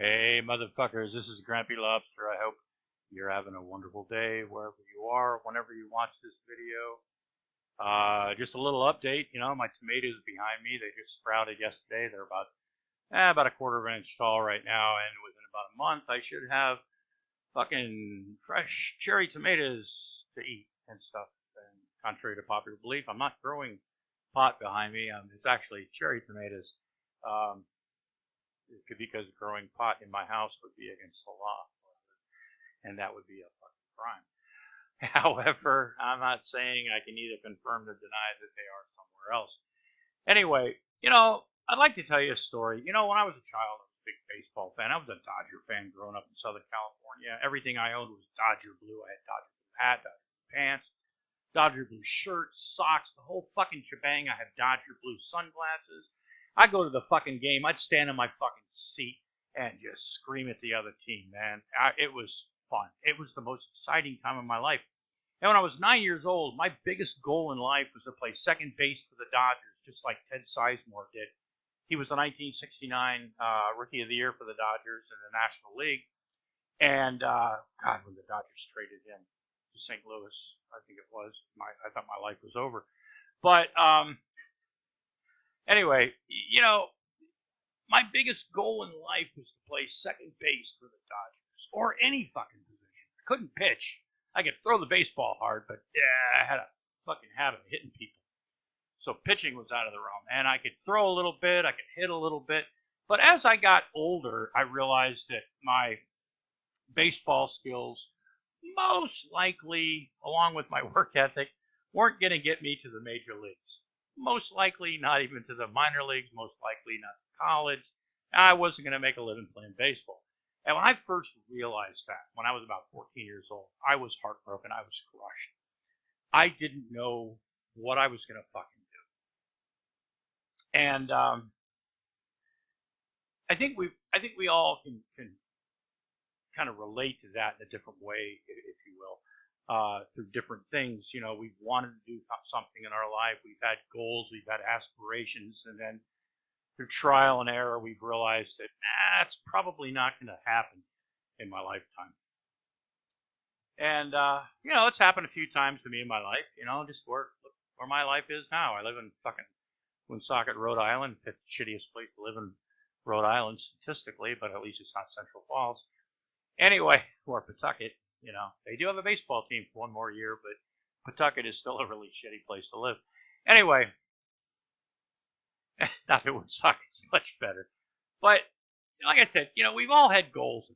Hey, motherfuckers, this is Grampy Lobster. I hope you're having a wonderful day wherever you are, whenever you watch this video. Just a little update. My tomatoes behind me, they just sprouted yesterday. They're about a quarter of an inch tall right now, and within about a month, I should have fucking fresh cherry tomatoes to eat and stuff. And contrary to popular belief, I'm not growing pot behind me. It's actually cherry tomatoes. Um, because growing pot in my house would be against the law, and that would be a fucking crime. However, I'm not saying I can either confirm or deny that they are somewhere else. Anyway, I'd like to tell you a story. When I was a child, I was a big baseball fan. I was a Dodger fan growing up in Southern California. Everything I owned was Dodger blue. I had Dodger blue hat, Dodger blue pants, Dodger blue shirts, socks, the whole fucking shebang. I had Dodger blue sunglasses. I'd go to the fucking game. I'd stand in my fucking seat and just scream at the other team, man. It was fun. It was the most exciting time of my life. And when I was 9 years old, my biggest goal in life was to play second base for the Dodgers, just like Ted Sizemore did. He was the 1969 Rookie of the Year for the Dodgers in the National League. And, God, when the Dodgers traded him to St. Louis, I think it was, I thought my life was over. But, anyway, my biggest goal in life was to play second base for the Dodgers, or any fucking position. I couldn't pitch. I could throw the baseball hard, but I had a fucking habit of hitting people. So pitching was out of the realm. And I could throw a little bit, I could hit a little bit. But as I got older, I realized that my baseball skills, most likely, along with my work ethic, weren't going to get me to the major leagues. Most likely not even to the minor leagues, most likely not to college. I wasn't going to make a living playing baseball. And when I first realized that, when I was about 14 years old, I was heartbroken. I was crushed. I didn't know what I was going to fucking do. And I think we all can kind of relate to that in a different way, if you will. Through different things. We've wanted to do something in our life. We've had goals, we've had aspirations, and then through trial and error, we've realized that it's probably not going to happen in my lifetime. And it's happened a few times to me in my life. Just where my life is now. I live in fucking Woonsocket, Rhode Island. It's the shittiest place to live in Rhode Island statistically, but at least it's not Central Falls. Anyway, or Pawtucket. They do have a baseball team for one more year, but Pawtucket is still a really shitty place to live. Anyway, not that Woonsocket's much better. But, like I said, we've all had goals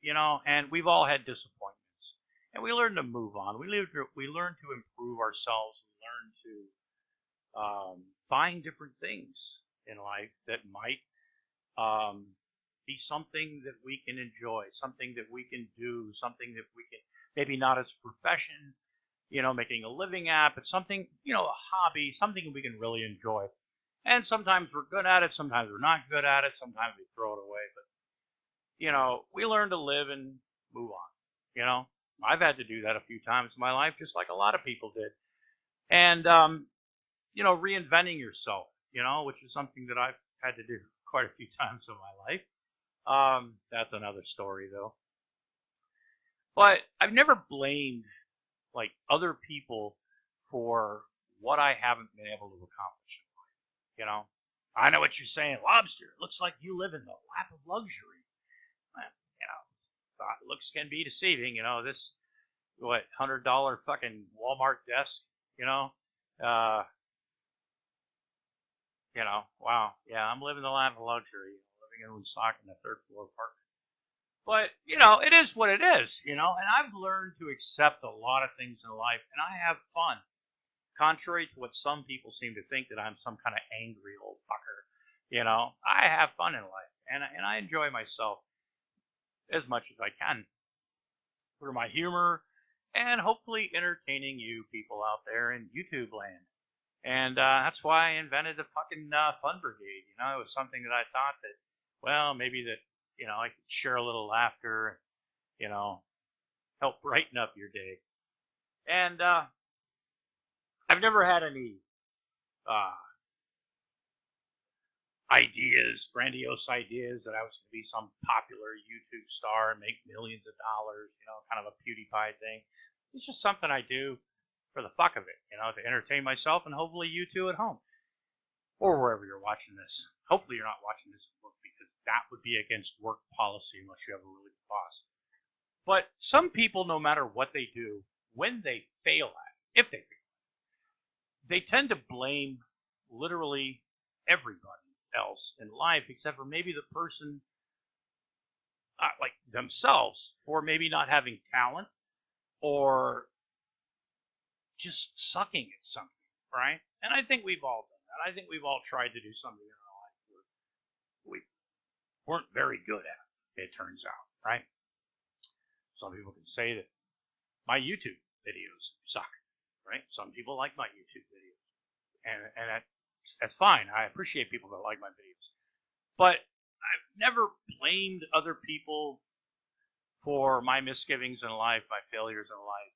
in life, and we've all had disappointments. And we learn to move on. We learn to improve ourselves. We learn to find different things in life that might be something that we can enjoy, something that we can do, something that we can, maybe not as a profession, making a living at, but something, a hobby, something we can really enjoy. And sometimes we're good at it, sometimes we're not good at it, sometimes we throw it away, but, we learn to live and move on, I've had to do that a few times in my life, just like a lot of people did. And, reinventing yourself, which is something that I've had to do quite a few times in my life. That's another story though. But I've never blamed other people for what I haven't been able to accomplish in life. I know what you're saying, Lobster. It looks like you live in the lap of luxury. Well, thought looks can be deceiving. This $100 fucking Walmart desk. Wow. Yeah, I'm living the lap of luxury. In Woonsocket in a third floor apartment. But, it is what it is, and I've learned to accept a lot of things in life, and I have fun. Contrary to what some people seem to think that I'm some kind of angry old fucker, I have fun in life, and I enjoy myself as much as I can through my humor and hopefully entertaining you people out there in YouTube land. And that's why I invented the fucking Fun Brigade. It was something that I thought that, well, maybe that, I could share a little laughter, help brighten up your day. And I've never had any ideas, grandiose ideas that I was going to be some popular YouTube star and make millions of dollars, kind of a PewDiePie thing. It's just something I do for the fuck of it, to entertain myself and hopefully you too at home or wherever you're watching this. Hopefully you're not watching this at work because that would be against work policy unless you have a really good boss. But some people, no matter what they do, when they fail at it, if they fail, they tend to blame literally everybody else in life except for maybe the person, like themselves, for maybe not having talent or just sucking at something, right? And I think we've all done that. I think we've all tried to do something in our life where we weren't very good at it, turns out, right? Some people can say that my YouTube videos suck, right? Some people like my YouTube videos, and that's fine. I appreciate people that like my videos, but I've never blamed other people for my misgivings in life, my failures in life,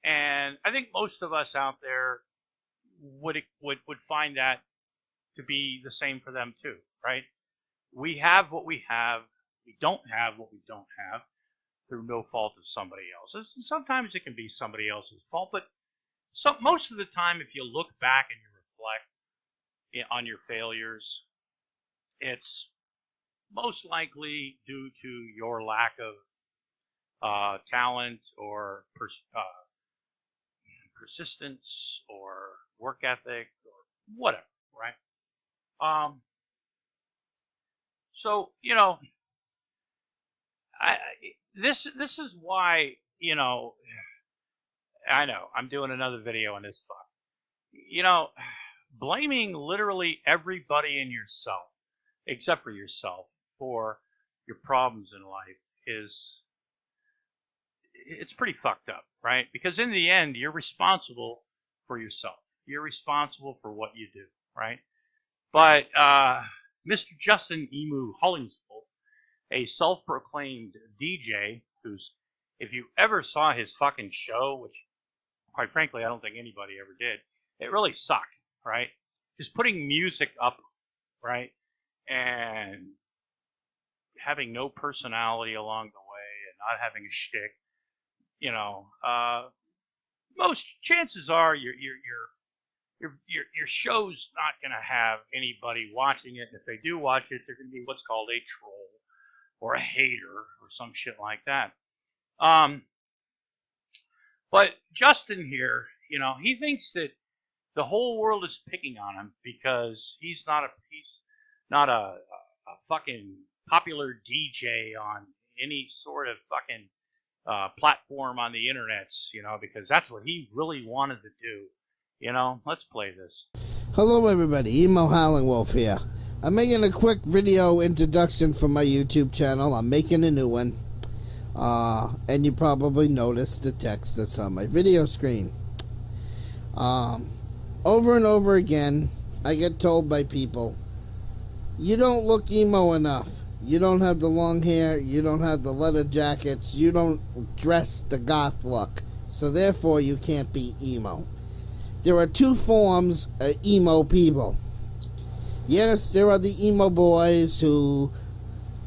And I think most of us out there would find that to be the same for them too, right? We have what we have. We don't have what we don't have through no fault of somebody else's. And sometimes it can be somebody else's fault, but most of the time, if you look back and you reflect on your failures, it's most likely due to your lack of talent or persistence or work ethic or whatever, right? So this is why I know I'm doing another video on this fuck. Blaming literally everybody and yourself, except for yourself, for your problems in life it's pretty fucked up, right? Because in the end, you're responsible for yourself. You're responsible for what you do, right? But Mr. Justin Emu Hollingsworth, a self-proclaimed DJ, who's, if you ever saw his fucking show, which quite frankly I don't think anybody ever did, it really sucked, right? Just putting music up, right? And having no personality along the way and not having a shtick, most chances are your show's not going to have anybody watching it. And if they do watch it, they're going to be what's called a troll or a hater or some shit like that. But Justin here, he thinks that the whole world is picking on him because he's not a fucking popular DJ on any sort of fucking platform on the internet, because that's what he really wanted to do. Let's play this. Hello everybody, Emo Howling Wolf here. I'm making a quick video introduction for my YouTube channel. I'm making a new one. And you probably noticed the text that's on my video screen. Over and over again, I get told by people, you don't look emo enough. You don't have the long hair, you don't have the leather jackets, you don't dress the goth look, so therefore you can't be emo. There are two forms of emo people. Yes, there are the emo boys who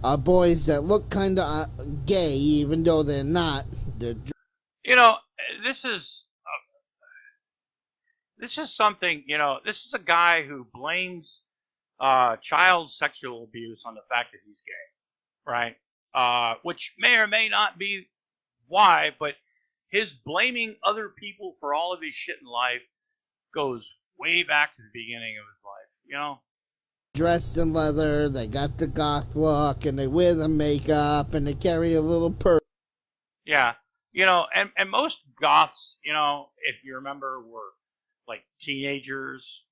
are boys that look kind of gay, even though they're not. This is something, this is a guy who blames child sexual abuse on the fact that he's gay, right? Which may or may not be why, but his blaming other people for all of his shit in life goes way back to the beginning of his life, Dressed in leather, they got the goth look, and they wear the makeup, and they carry a little purse. Yeah, and most goths, if you remember, were like teenagers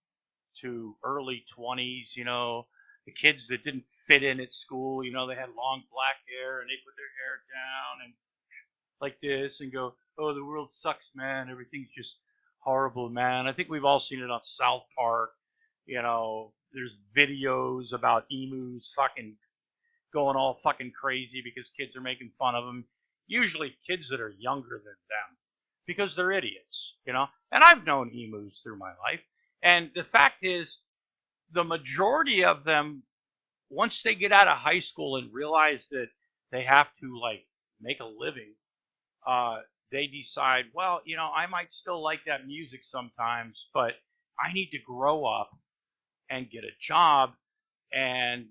to early 20s, the kids that didn't fit in at school, they had long black hair and they put their hair down and like this and go, oh, the world sucks, man. Everything's just horrible, man. I think we've all seen it on South Park. There's videos about emus fucking going all fucking crazy because kids are making fun of them. Usually kids that are younger than them because they're idiots, And I've known emus through my life. And the fact is, the majority of them, once they get out of high school and realize that they have to like make a living, they decide, well, you know, I might still like that music sometimes, but I need to grow up and get a job and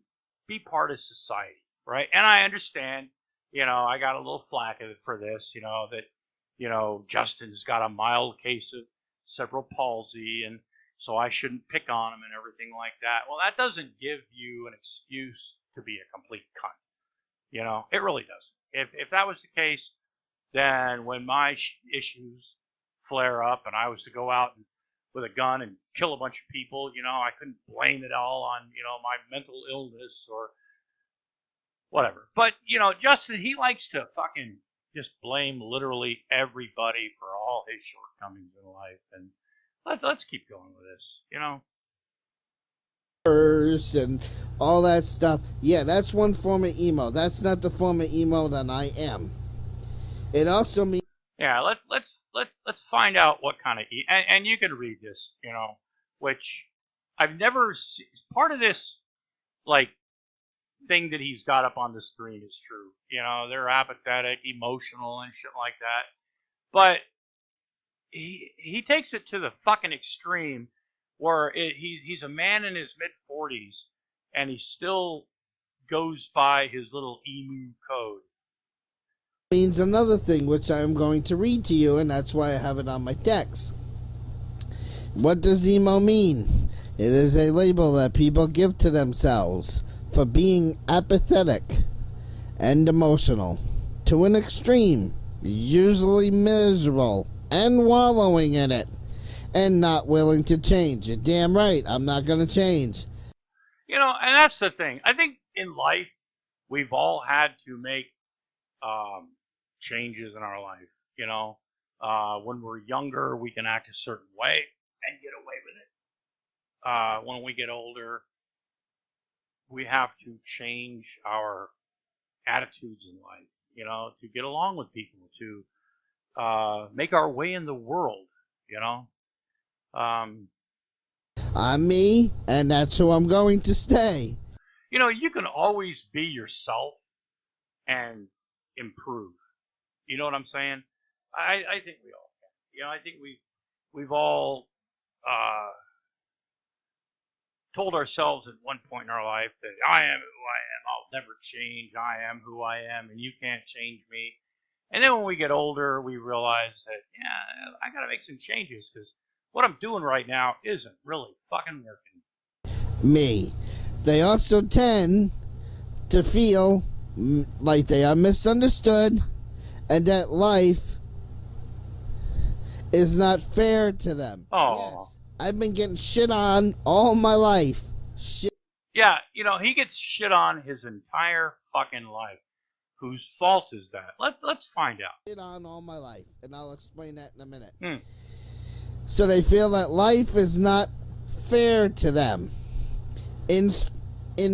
be part of society, right? And I understand, you know, I got a little flack for this, you know, that, you know, Justin's got a mild case of cerebral palsy, and so I shouldn't pick on him and everything like that. Well, that doesn't give you an excuse to be a complete cunt. You know, it really doesn't. If that was the case, then when my issues flare up and I was to go out with a gun and kill a bunch of people, you know, I couldn't blame it all on, you know, my mental illness or whatever. But, you know, Justin, he likes to fucking just blame literally everybody for all his shortcomings in life. And let's keep going with this, you know. And all that stuff. Yeah, that's one form of emo. That's not the form of emo that I am. It also means... Yeah, let's find out what kind of and you can read this, you know, which I've never seen. Part of this like thing that he's got up on the screen is true. You know, they're apathetic, emotional, and shit like that. But he takes it to the fucking extreme where he's a man in his mid-40s and he still goes by his little emu code. Means another thing which I am going to read to you, and that's why I have it on my text. What does emo mean? It is a label that people give to themselves for being apathetic and emotional to an extreme, usually miserable and wallowing in it, and not willing to change. You're damn right, I'm not going to change. You know, and that's the thing. I think in life, we've all had to make changes in our life. You know, when we're younger, we can act a certain way and get away with it. When we get older, we have to change our attitudes in life, you know, to get along with people, to make our way in the world, you know. I'm me, and that's who I'm going to stay. You know, you can always be yourself and improve. You know what I'm saying? I think we all can. You know, I think we've all told ourselves at one point in our life that I am who I am. I'll never change. I am who I am, and you can't change me. And then when we get older, we realize that, yeah, I got to make some changes because what I'm doing right now isn't really fucking working. Me. They also tend to feel like they are misunderstood and that life is not fair to them. Oh. Yes, I've been getting shit on all my life. Shit. Yeah, you know, he gets shit on his entire fucking life. Whose fault is that? Let's find out. Shit on all my life, and I'll explain that in a minute. So they feel that life is not fair to them. In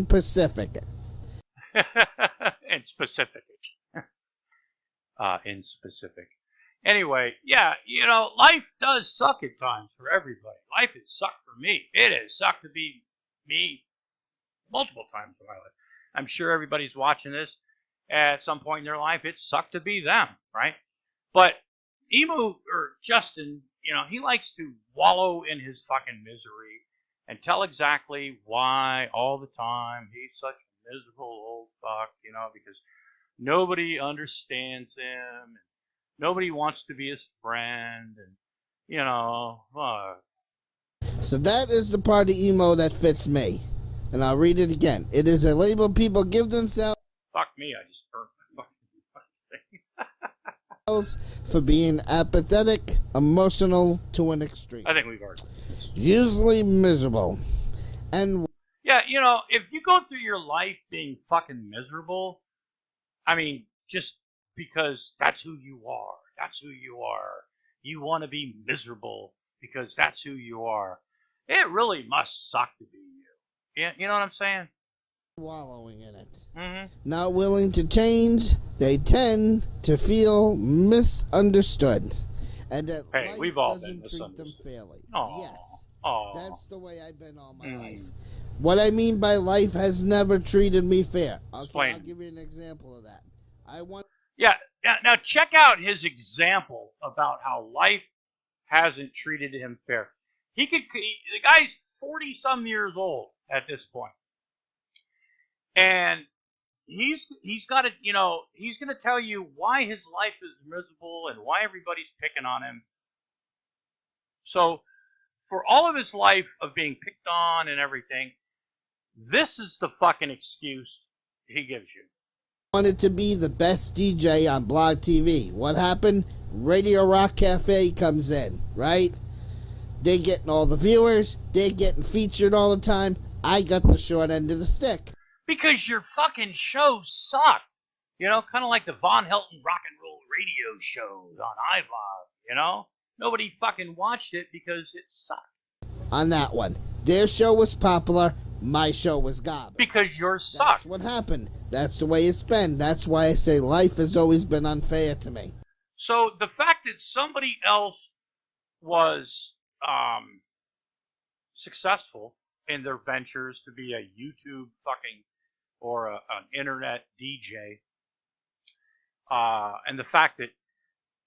Pacific. In specific. In specific. Anyway, yeah, you know, life does suck at times for everybody. Life has sucked for me. It has sucked to be me multiple times in my life. I'm sure everybody's watching this at some point in their life. It sucked to be them, right? But Emu, or Justin, you know, he likes to wallow in his fucking misery and tell exactly why all the time he's such a miserable old fuck, you know, because nobody understands him, and nobody wants to be his friend, and, you know. So that is the part of emo that fits me. And I'll read it again. It is a label people give themselves. Fuck me, I just heard my fucking thing. For being apathetic, emotional to an extreme. I think we've already. Usually miserable. And yeah, you know, if you go through your life being fucking miserable, I mean, just because that's who you are. That's who you are. You want to be miserable because that's who you are. It really must suck to be you. Yeah, you know what I'm saying? Wallowing in it. Mm-hmm. Not willing to change, they tend to feel misunderstood. And that hey, life we've all doesn't been treat them fairly. Aww. Yes. Oh. That's the way I've been all my life. What I mean by life has never treated me fair. Okay, Explain. I'll give you an example of that. Yeah. Now check out his example about how life hasn't treated him fair. The guy's 40 some years old at this point, and he's got to, he's going to tell you why his life is miserable and why everybody's picking on him. So for all of his life of being picked on and everything, this is the fucking excuse he gives you. Wanted to be the best DJ on Blog TV. What happened? Radio Rock Cafe comes in, right? They're getting all the viewers. They're getting featured all the time. I got the short end of the stick. Because your fucking show sucked. Kind of like the Von Helton rock and roll radio shows on iVod, Nobody fucking watched it because it sucked. On that one. Their show was popular. My show was garbage. Because yours sucked. That's what happened. That's the way it's been. That's why I say life has always been unfair to me. So the fact that somebody else was successful in their ventures to be a YouTube fucking or an internet DJ, and the fact that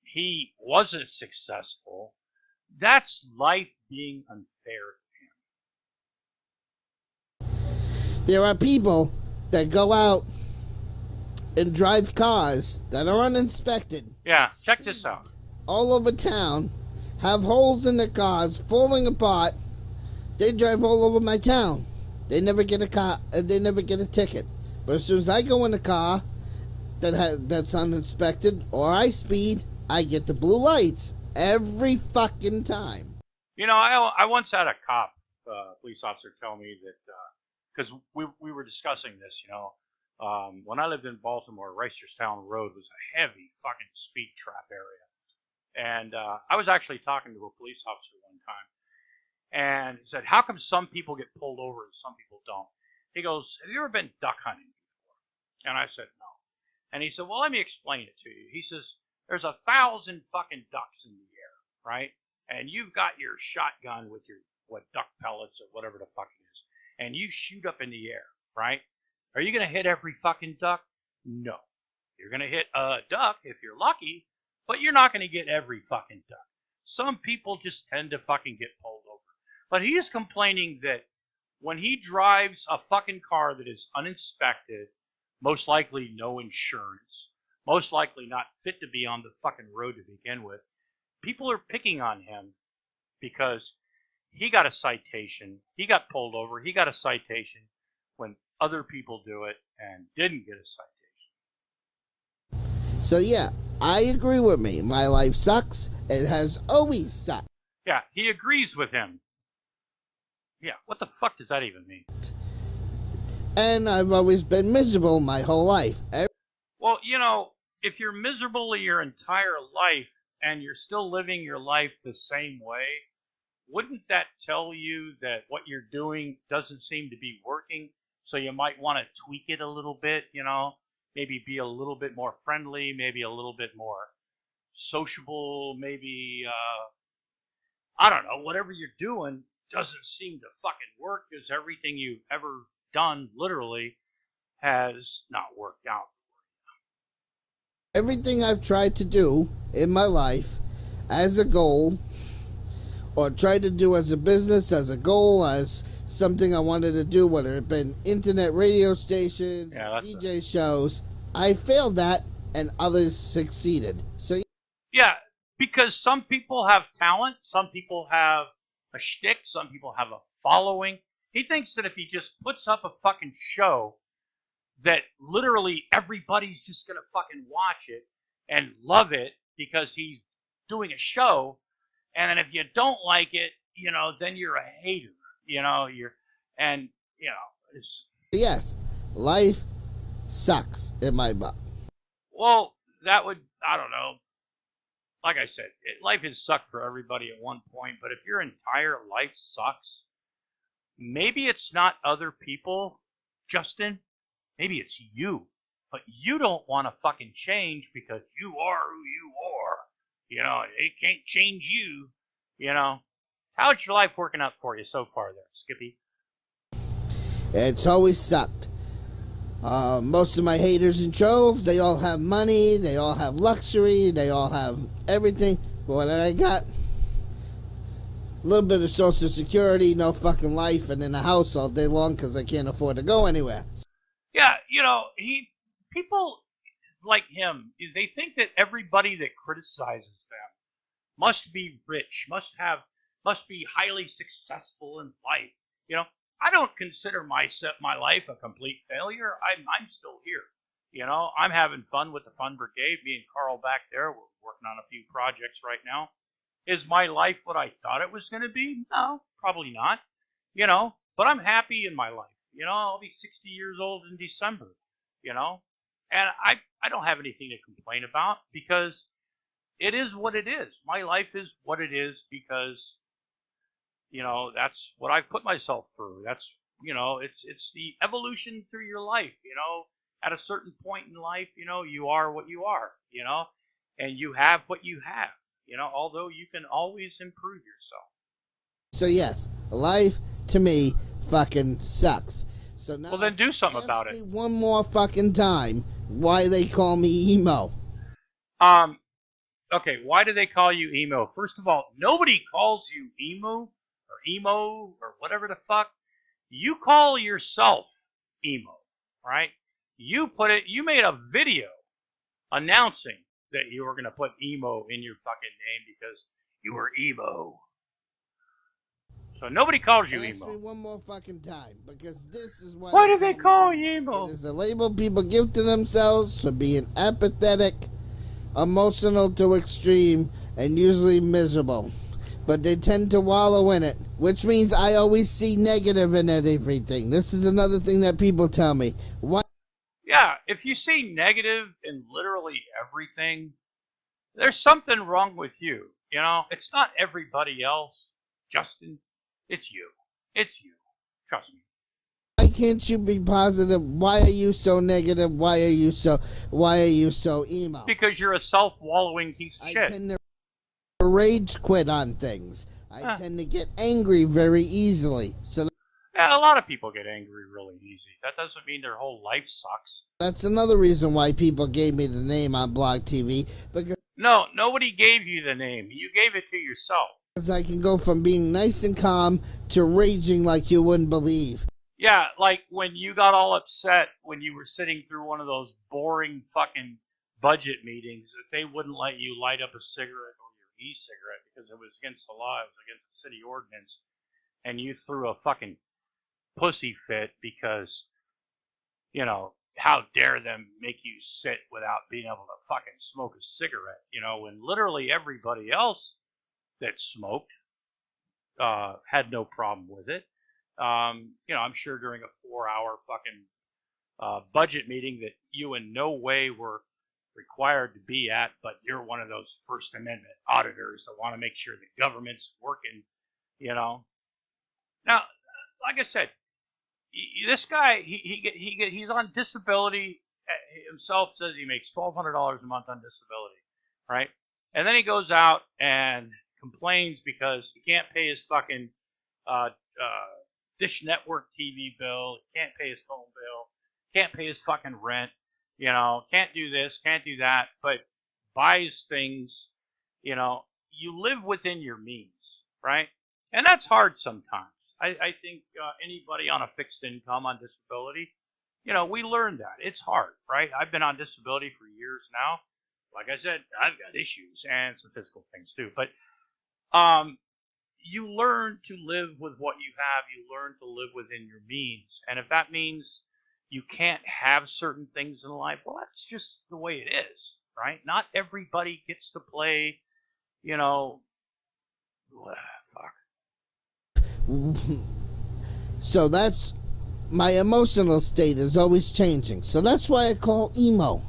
he wasn't successful, that's life being unfair to him. There are people that go out and drive cars that are uninspected. Yeah, check this out. All over town, have holes in their cars, falling apart. They drive all over my town. They never get a car. They never get a ticket. But as soon as I go in a car that's uninspected or I speed, I get the blue lights every fucking time. I once had a police officer, tell me that because we were discussing this. When I lived in Baltimore, Reisterstown Road was a heavy fucking speed trap area. And I was actually talking to a police officer one time. And he said, how come some people get pulled over and some people don't? He goes, have you ever been duck hunting before? And I said, no. And he said, well, let me explain it to you. He says, there's 1,000 fucking ducks in the air, right? And you've got your shotgun with your, duck pellets or whatever the fuck it is. And you shoot up in the air, right? Are you going to hit every fucking duck? No. You're going to hit a duck if you're lucky, but you're not going to get every fucking duck. Some people just tend to fucking get pulled over. But he's complaining that when he drives a fucking car that is uninspected, most likely no insurance, most likely not fit to be on the fucking road to begin with, people are picking on him because he got a citation, he got pulled over, he got a citation when other people do it and didn't get a citation. So yeah, I agree with me. My life sucks. It has always sucked. Yeah, he agrees with him. Yeah, what the fuck does that even mean? And I've always been miserable my whole life. Well, if you're miserable your entire life and you're still living your life the same way, wouldn't that tell you that what you're doing doesn't seem to be working? So you might want to tweak it a little bit, maybe be a little bit more friendly, maybe a little bit more sociable, maybe, I don't know, whatever you're doing doesn't seem to fucking work because everything you've ever done, literally, has not worked out for you. Everything I've tried to do in my life as a goal, or tried to do as a business, as a goal, as something I wanted to do, whether it been internet radio stations, DJ shows, I failed that and others succeeded. So yeah, because some people have talent, some people have a shtick, some people have a following. He thinks that if he just puts up a fucking show that literally everybody's just going to fucking watch it and love it because he's doing a show, and then if you don't like it, then you're a hater, yes, life sucks in my butt. Well, that would, I don't know. Like I said, life has sucked for everybody at one point, but if your entire life sucks, maybe it's not other people, Justin. Maybe it's you. But you don't want to fucking change because you are who you are. They can't change you, How's your life working out for you so far there, Skippy? It's always sucked. Most of my haters and trolls, they all have money, they all have luxury, they all have everything. But what I got? A little bit of social security, no fucking life, and in the house all day long because I can't afford to go anywhere. Yeah, people like him, they think that everybody that criticizes them must be rich, must be highly successful in life. I don't consider my life a complete failure. I'm still here. I'm having fun with the Fun Brigade. Me and Carl back there, we're working on a few projects right now. Is my life what I thought it was going to be? No, probably not. But I'm happy in my life. I'll be 60 years old in December. And I don't have anything to complain about because it is what it is. My life is what it is because that's what I've put myself through. That's it's the evolution through your life. At a certain point in life, you are what you are. And you have what you have. Although you can always improve yourself. So yes, life to me fucking sucks. So now, well, then do something about it. Ask me one more fucking time why they call me emo. Okay, why do they call you emo? First of all, nobody calls you emo or whatever the fuck. You call yourself emo, right? You made a video announcing that you were going to put emo in your fucking name because you were emo. So nobody calls you Ask emo. me one more fucking time because this is what. Why do they call you emo? It is a label people give to themselves for being apathetic, emotional to extreme, and usually miserable. But they tend to wallow in it, which means I always see negative in everything. This is another thing that people tell me. Why? Yeah, if you see negative in literally everything, there's something wrong with you. It's not everybody else, Justin. It's you. It's you. Trust me. Why can't you be positive? Why are you so negative? Why are you so emo? Because you're a self-wallowing piece of shit. I tend to rage quit on things. I tend to get angry very easily. So yeah, a lot of people get angry really easy. That doesn't mean their whole life sucks. That's another reason why people gave me the name on Blog TV. Because no, nobody gave you the name. You gave it to yourself. Because I can go from being nice and calm to raging like you wouldn't believe. Yeah, like when you got all upset when you were sitting through one of those boring fucking budget meetings that they wouldn't let you light up a cigarette or your e-cigarette because it was against the law, it was against the city ordinance, and you threw a fucking pussy fit because, how dare them make you sit without being able to fucking smoke a cigarette, when literally everybody else that smoked had no problem with it. I'm sure during a 4-hour fucking budget meeting that you in no way were required to be at, but you're one of those First Amendment auditors that want to make sure the government's working, Now, like I said, this guy, he's on disability. Himself says he makes $1,200 a month on disability, right? And then he goes out and complains because he can't pay his fucking Dish Network TV bill, can't pay his phone bill, can't pay his fucking rent, can't do this, can't do that, but buys things, you live within your means, right? And that's hard sometimes. I think anybody on a fixed income on disability, we learned that. It's hard, right? I've been on disability for years now. Like I said, I've got issues and some physical things too, but you learn to live with what you have. You learn to live within your means. And if that means you can't have certain things in life, well, that's just the way it is, right? Not everybody gets to play, fuck. So that's my emotional state is always changing. So that's why I call emo.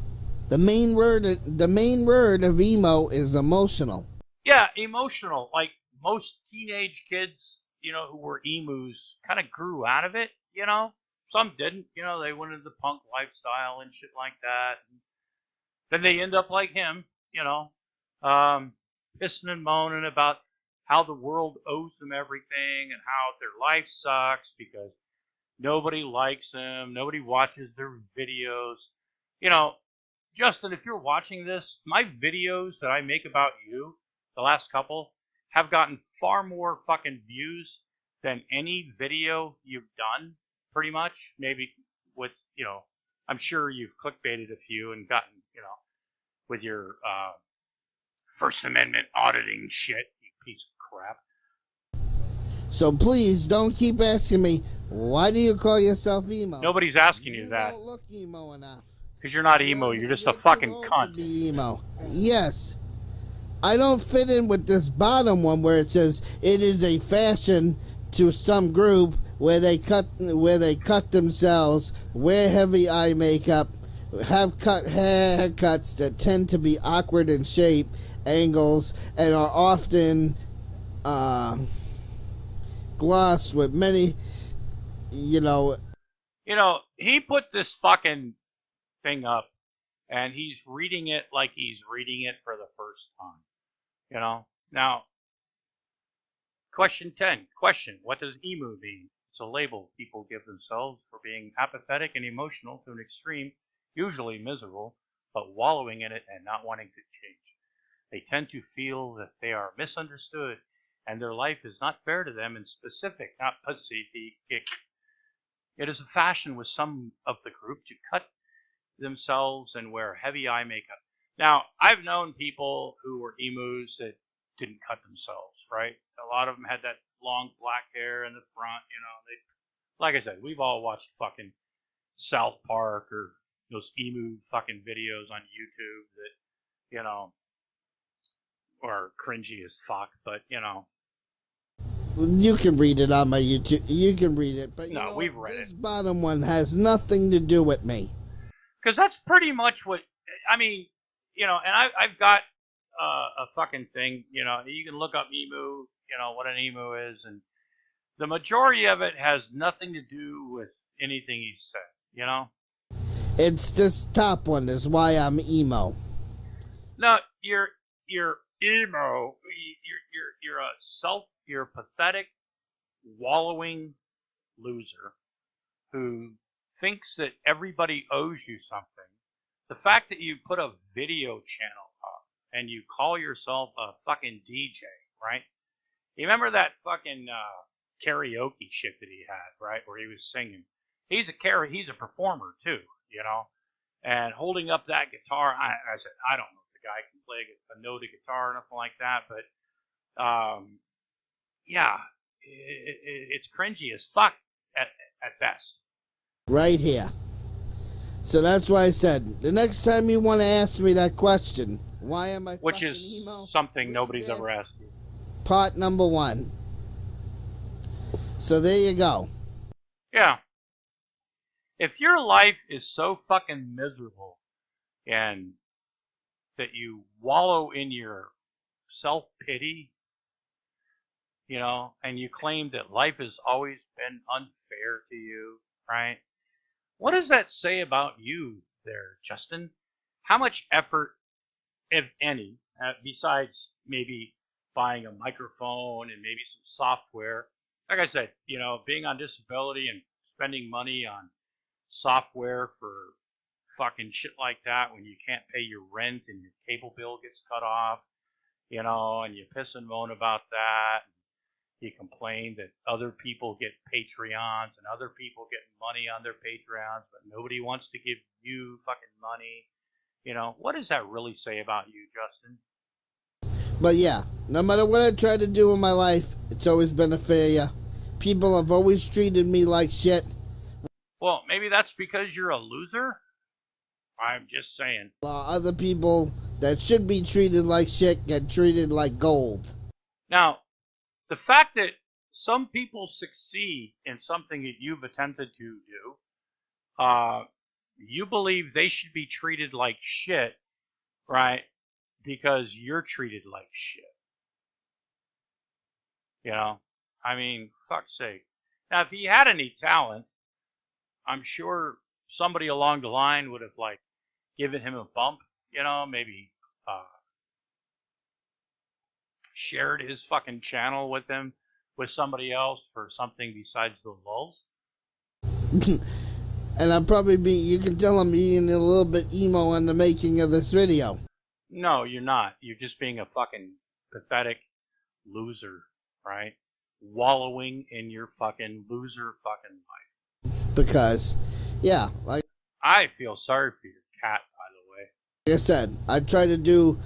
The main word of emo is emotional. Yeah, emotional. Like most teenage kids, who were emus, kind of grew out of it. Some didn't. They went into the punk lifestyle and shit like that. And then they end up like him. Pissing and moaning about how the world owes them everything and how their life sucks because nobody likes them, nobody watches their videos. You know, Justin, if you're watching this, my videos that I make about you, the last couple, have gotten far more fucking views than any video you've done, pretty much. Maybe with, I'm sure you've clickbaited a few and gotten, with your First Amendment auditing shit, you piece of crap. So please don't keep asking me, why do you call yourself emo? Nobody's asking you that. You don't look emo enough. Because you're not emo, you're just a fucking cunt. To be emo. Yes. I don't fit in with this bottom one where it says it is a fashion to some group where they cut themselves, wear heavy eye makeup, have cut haircuts that tend to be awkward in shape, angles, and are often glossed with many, he put this fucking thing up and he's reading it like he's reading it for the first time. Now, question 10. Question, what does emo mean? It's a label people give themselves for being apathetic and emotional to an extreme, usually miserable, but wallowing in it and not wanting to change. They tend to feel that they are misunderstood and their life is not fair to them in specific, not Pacific. It is a fashion with some of the group to cut themselves and wear heavy eye makeup. Now, I've known people who were emos that didn't cut themselves, right? A lot of them had that long black hair in the front, like I said, we've all watched fucking South Park or those emu fucking videos on YouTube that, are cringy as fuck, but, You can read it on my YouTube. You can read it, but we've read this bottom one has nothing to do with me. Because that's pretty much what, and I've got a fucking thing, you can look up emu, what an emu is, and the majority of it has nothing to do with anything he said, It's this top one is why I'm emo. No, you're emo. You're a pathetic, wallowing loser who thinks that everybody owes you something. The fact that you put a video channel up and you call yourself a fucking DJ, right? You remember that fucking karaoke shit that he had, right, where he was singing? He's a performer too, and holding up that guitar. I said, I don't know if the guy can play a note of guitar or nothing like that, but yeah, it's cringy as fuck at best. Right here. So that's why I said, the next time you want to ask me that question, why am I Which is emo? something nobody's ever asked you. Part number 1. So there you go. Yeah. If your life is so fucking miserable and that you wallow in your self-pity, and you claim that life has always been unfair to you, right? What does that say about you there, Justin? How much effort, if any, besides maybe buying a microphone and maybe some software, like I said, being on disability and spending money on software for fucking shit like that when you can't pay your rent and your cable bill gets cut off, and you piss and moan about that. You complain that other people get Patreons and other people get money on their Patreons, but nobody wants to give you fucking money. What does that really say about you, Justin? But yeah, no matter what I try to do in my life, it's always been a failure. People have always treated me like shit. Well, maybe that's because you're a loser? I'm just saying. Other people that should be treated like shit get treated like gold. Now, the fact that some people succeed in something that you've attempted to do, you believe they should be treated like shit, right? Because you're treated like shit. Fuck's sake. Now, if he had any talent, I'm sure somebody along the line would have, given him a bump, maybe shared his fucking channel with him with somebody else for something besides the lulz. And I'll probably be, you can tell I'm being a little bit emo on the making of this video. No, you're not. You're just being a fucking pathetic loser, right? Wallowing in your fucking loser fucking life. Because, yeah, like I feel sorry for your cat, by the way. I said, I tried to do,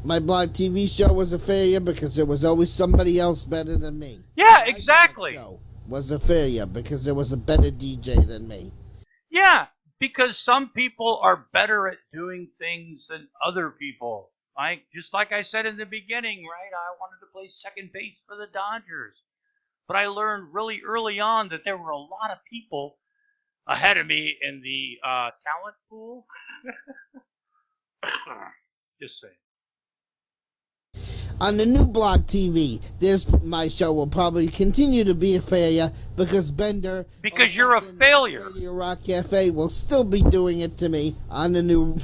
my blog TV show was a failure because there was always somebody else better than me. Yeah, exactly. My show was a failure because there was a better DJ than me. Yeah, because some people are better at doing things than other people. Just like I said in the beginning, right? I wanted to play second base for the Dodgers. But I learned really early on that there were a lot of people ahead of me in the talent pool. Just saying. On the new blog TV, my show will probably continue to be a failure because Bender... Because you're a failure. Radio Rock Cafe will still be doing it to me on the new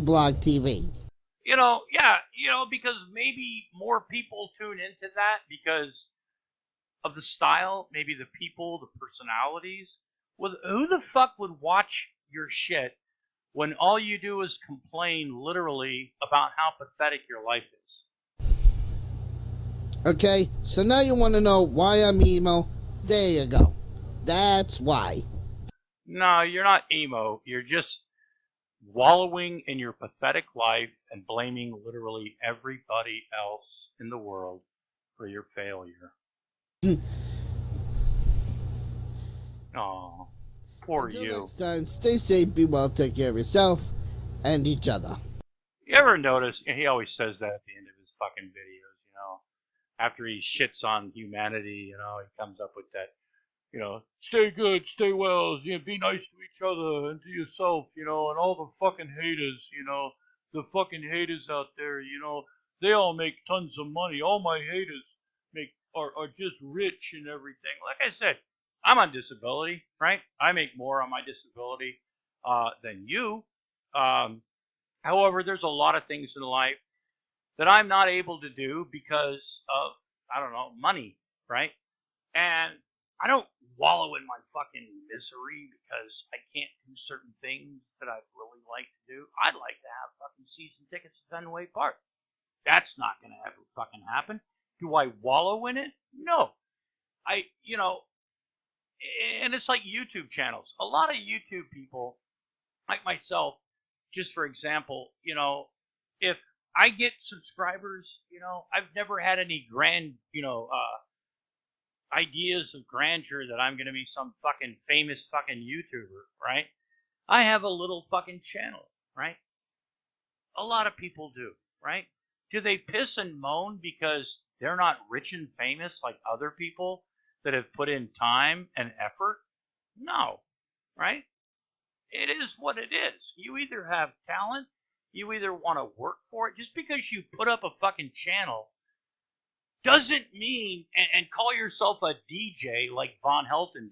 blog TV. Because maybe more people tune into that because of the style, maybe the people, the personalities. Who the fuck would watch your shit when all you do is complain literally about how pathetic your life is? Okay, so now you want to know why I'm emo? There you go. That's why. No, you're not emo. You're just wallowing in your pathetic life and blaming literally everybody else in the world for your failure. Oh, poor Until you. next time, stay safe, be well, take care of yourself and each other. You ever notice, he always says that at the end of his fucking videos, after he shits on humanity, he comes up with that, stay good, stay well, be nice to each other and to yourself, and all the fucking haters, the fucking haters out there, they all make tons of money. All my haters are just rich and everything. Like I said, I'm on disability, right? I make more on my disability than you. However, there's a lot of things in life that I'm not able to do because of, money, right? And I don't wallow in my fucking misery because I can't do certain things that I'd really like to do. I'd like to have fucking season tickets to Fenway Park. That's not going to ever fucking happen. Do I wallow in it? No. And it's like YouTube channels. A lot of YouTube people, like myself, just for example, if I get subscribers, I've never had any grand, ideas of grandeur that I'm going to be some fucking famous fucking YouTuber, right? I have a little fucking channel, right? A lot of people do, right? Do they piss and moan because they're not rich and famous like other people that have put in time and effort? No, right? It is what it is. You either have talent, you either want to work for it. Just because you put up a fucking channel doesn't mean, and call yourself a DJ like Von Helton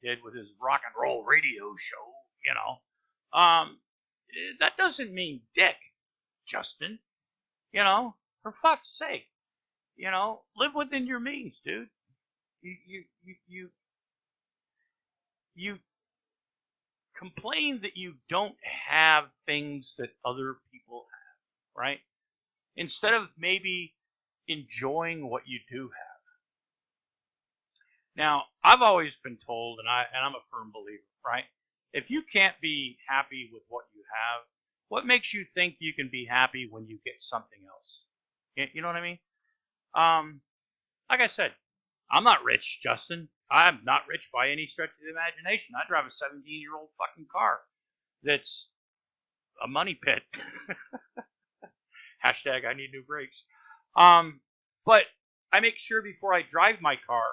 did with his rock and roll radio show, that doesn't mean dick, Justin. For fuck's sake, live within your means, dude. You complain that you don't have things that other people have, right? Instead of maybe enjoying what you do have. Now, I've always been told, and I'm a firm believer, right? If you can't be happy with what you have, what makes you think you can be happy when you get something else? You know what I mean? Like I said, I'm not rich, Justin. I'm not rich by any stretch of the imagination. I drive a 17-year-old fucking car that's a money pit. Hashtag I need new brakes. But I make sure before I drive my car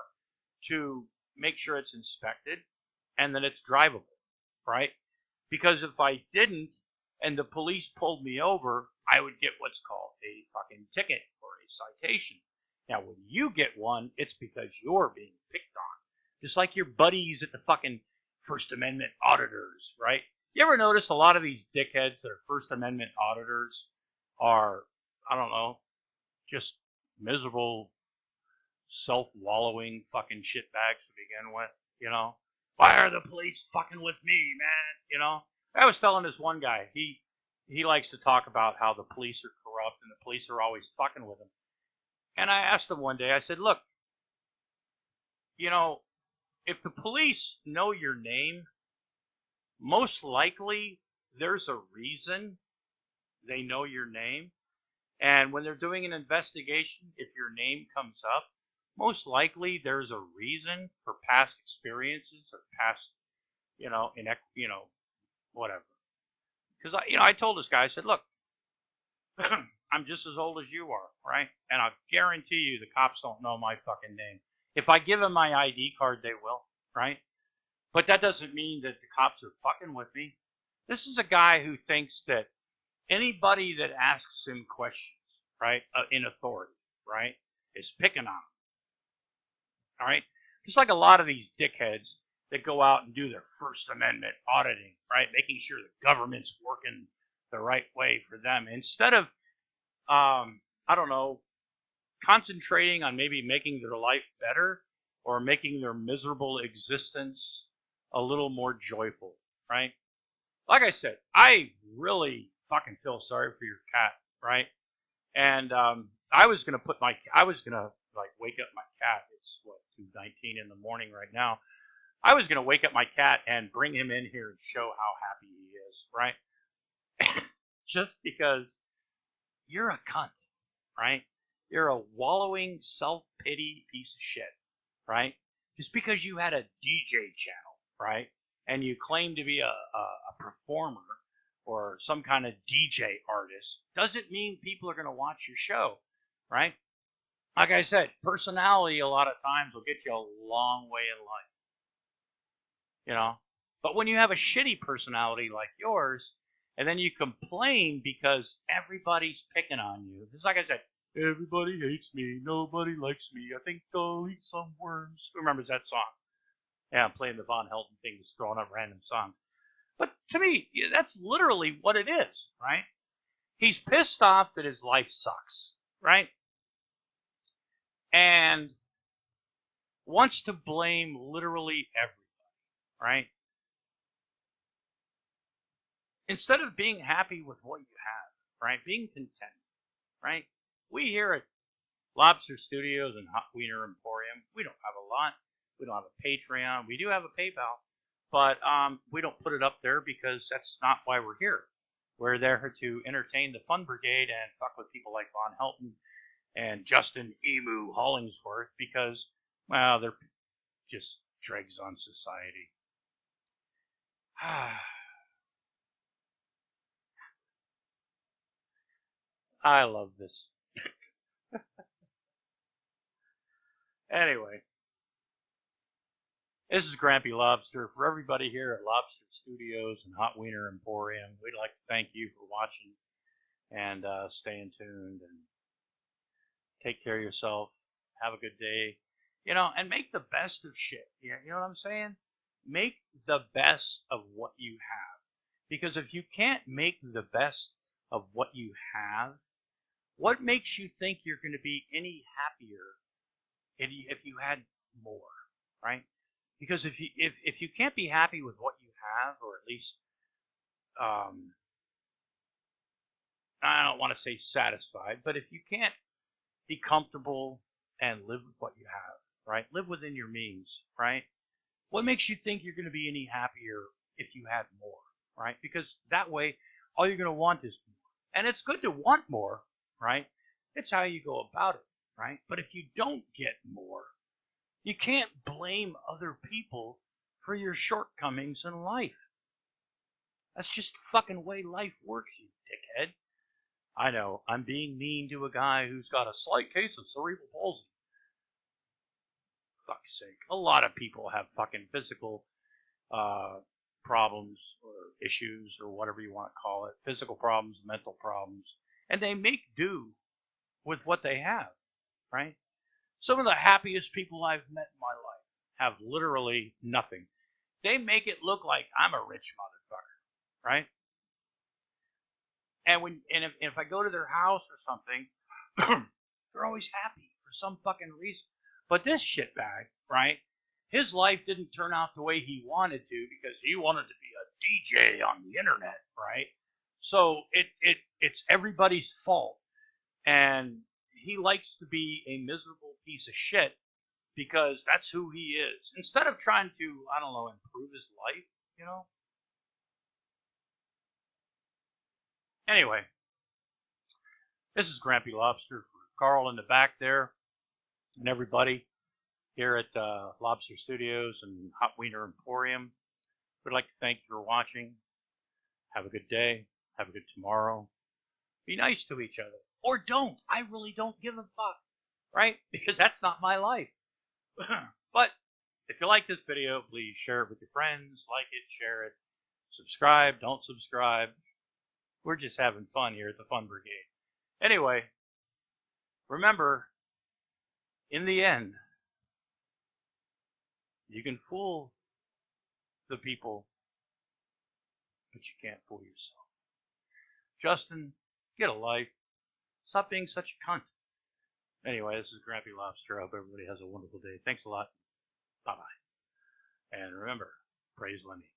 to make sure it's inspected and that it's drivable, right? Because if I didn't and the police pulled me over, I would get what's called a fucking ticket or a citation. Now, when you get one, it's because you're being picked on. Just like your buddies at the fucking First Amendment auditors, right? You ever notice a lot of these dickheads that are First Amendment auditors are, just miserable, self-wallowing fucking shitbags to begin with, you know? Why are the police fucking with me, man? You know? I was telling this one guy, he likes to talk about how the police are corrupt and the police are always fucking with him. And I asked him one day, I said, look, you know, if the police know your name, most likely there's a reason they know your name. And when they're doing an investigation, if your name comes up, most likely there's a reason for past experiences or past, whatever. Because I told this guy, I said, look, I'm just as old as you are, right? And I guarantee you the cops don't know my fucking name. If I give them my ID card, they will, right? But that doesn't mean that the cops are fucking with me. This is a guy who thinks that anybody that asks him questions, right, in authority, right, is picking on him. All right? Just like a lot of these dickheads that go out and do their First Amendment auditing, right, making sure the government's working the right way for them. Instead of, concentrating on maybe making their life better or making their miserable existence a little more joyful, right? Like I said, I really fucking feel sorry for your cat, right? And I was gonna wake up my cat. It's 2:19 in the morning right now. I was gonna wake up my cat and bring him in here and show how happy he is, right? Just because you're a cunt, right? You're a wallowing, self-pity piece of shit, right? Just because you had a DJ channel, right? And you claim to be a performer or some kind of DJ artist doesn't mean people are going to watch your show, right? Like I said, personality a lot of times will get you a long way in life, you know? But when you have a shitty personality like yours, and then you complain because everybody's picking on you, it's like I said, everybody hates me, nobody likes me, I think I'll eat some worms. Who remembers that song? Yeah, I'm playing the Von Helton thing, just throwing up random songs. But to me, that's literally what it is, right? He's pissed off that his life sucks, right? And wants to blame literally everybody, right? Instead of being happy with what you have, right? Being content, right? We here at Lobster Studios and Hot Wiener Emporium, we don't have a lot. We don't have a Patreon. We do have a PayPal, but we don't put it up there because that's not why we're here. We're there to entertain the Fun Brigade and fuck with people like Von Helton and Justin Emu Hollingsworth because, well, they're just dregs on society. I love this. Anyway, this is Grampy Lobster. For everybody here at Lobster Studios and Hot Wiener Emporium, we'd like to thank you for watching and staying tuned and take care of yourself. Have a good day. And make the best of shit. You know what I'm saying? Make the best of what you have. Because if you can't make the best of what you have, what makes you think you're going to be any happier if you had more, right? Because if you can't be happy with what you have, or at least I don't want to say satisfied, but if you can't be comfortable and live with what you have, right? Live within your means, right? What makes you think you're going to be any happier if you had more, right? Because that way, all you're going to want is more. And it's good to want more, right? It's how you go about it, right? But if you don't get more, you can't blame other people for your shortcomings in life. That's just the fucking way life works, you dickhead. I know, I'm being mean to a guy who's got a slight case of cerebral palsy. Fuck's sake. A lot of people have fucking physical problems or issues or whatever you want to call it. Physical problems, mental problems. And they make do with what they have, right? Some of the happiest people I've met in my life have literally nothing. They make it look like I'm a rich motherfucker, right? And if I go to their house or something, They're always happy for some fucking reason. But this shitbag, right? His life didn't turn out the way he wanted to because he wanted to be a DJ on the internet, right? So it's everybody's fault. And he likes to be a miserable piece of shit because that's who he is. Instead of trying to, I don't know, improve his life, you know? Anyway, this is Grampy Lobster for Carl in the back there and everybody here at Lobster Studios and Hot Wiener Emporium. We'd like to thank you for watching. Have a good day. Have a good tomorrow. Be nice to each other. Or don't. I really don't give a fuck. Right? Because that's not my life. But if you like this video, please share it with your friends. Like it, share it. Subscribe. Don't subscribe. We're just having fun here at the Fun Brigade. Anyway, remember, in the end, you can fool the people, but you can't fool yourself. Justin, get a life. Stop being such a cunt. Anyway, this is Grampy Lobster. I hope everybody has a wonderful day. Thanks a lot. Bye-bye. And remember, praise Lenny.